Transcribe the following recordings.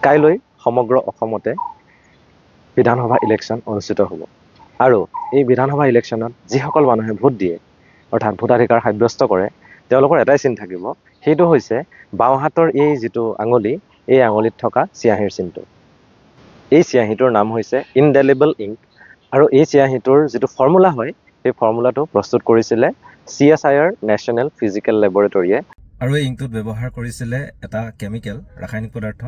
কাইলৈ সমগ্ৰ অসমতে বিধানসভা ইলেকশ্যন অনুষ্ঠিত হ'ব আৰু এই বিধানসভা ইলেকশ্যনত যিসকল মানুহে ভোট দিয়ে অৰ্থাৎ ভোটাধিকাৰ সাব্যস্ত কৰে তেওঁলোকৰ এটাই চিন থাকিব, সেইটো হৈছে বাওঁ হাতৰ এই যিটো আঙুলি, এই আঙুলিত থকা চিয়াঁহীৰ চিনটো। এই চিয়াঁহীটোৰ নাম হৈছে ইনডেলিবল ইংক আৰু এই চিয়াঁহীটোৰ যিটো ফৰ্মুলা হয় সেই ফৰ্মুলাটো প্ৰস্তুত কৰিছিলে CSIR নেশ্যনেল ফিজিকেল লেবৰেটৰীয়ে আৰু এই ইংকটোত ব্যৱহাৰ কৰিছিলে এটা কেমিকেল ৰাসায়নিক পদাৰ্থ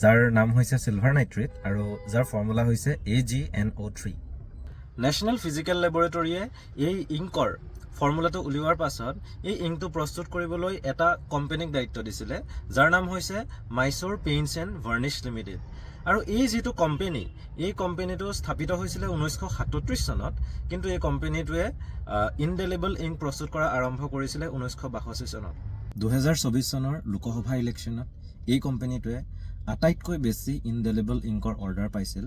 যাৰ নাম হৈছে চিলভাৰ নাইট্ৰেট আৰু যাৰ ফৰ্মুলা হৈছে AgNO3। নেশ্যনেল ফিজিকেল লেবৰেটৰীয়ে এই ইংকৰ ফৰ্মুলাটো উলিওৱাৰ পাছত এই ইংকটো প্ৰস্তুত কৰিবলৈ এটা কোম্পানীক দায়িত্ব দিছিলে যাৰ নাম হৈছে মাইচুৰ পেইণ্টছ এণ্ড ভাৰ্নিছ লিমিটেড। আৰু এই যিটো কোম্পানী, এই কোম্পানীটো স্থাপিত হৈছিলে 1937 চনত, কিন্তু এই কোম্পানীটোৱে ইনডেলিবল ইংক প্ৰস্তুত কৰা আৰম্ভ কৰিছিলে 1962 চনত। 2024 চনৰ লোকসভা ইলেকশ্যনত এই কোম্পানীটোৱে আটাইতকৈ বেছি ইনডেলিবল ইংকৰ অৰ্ডাৰ পাইছিল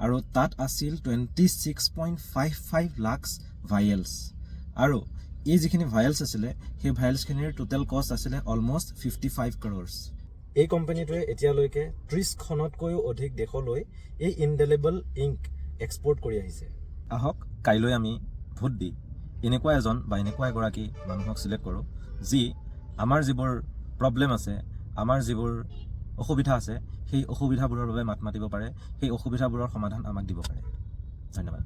আৰু তাত আছিল 26.55 লাখ ভায়েলছ। আৰু এই যিখিনি ভায়েলছ আছিলে সেই ভায়েলছখিনিৰ টোটেল কষ্ট আছিলে অলমষ্ট 55 crores। এই কোম্পানীটোৱে এতিয়ালৈকে 30খনতকৈও অধিক দেশলৈ এই ইনডেলিবল ইংক এক্সপৰ্ট কৰি আহিছে। আহক কাইলৈ আমি ভোট দি এনেকুৱা এজন বা এনেকুৱা এগৰাকী মানুহক চিলেক্ট কৰোঁ যি আমাৰ যিবোৰ প্ৰব্লেম আছে, আমাৰ যিবোৰ অসুবিধা আছে, সেই অসুবিধাবোৰৰ বাবে মাত মাতিব পাৰে, সেই অসুবিধাবোৰৰ সমাধান আমাক দিব পাৰে। ধন্যবাদ।